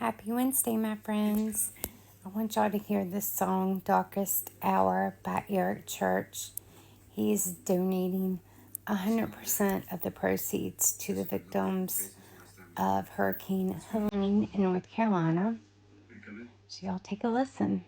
Happy Wednesday, my friends. I want y'all to hear this song, Darkest Hour by Eric Church. He is donating 100% of the proceeds to the victims of Hurricane Helene in North Carolina. So y'all take a listen.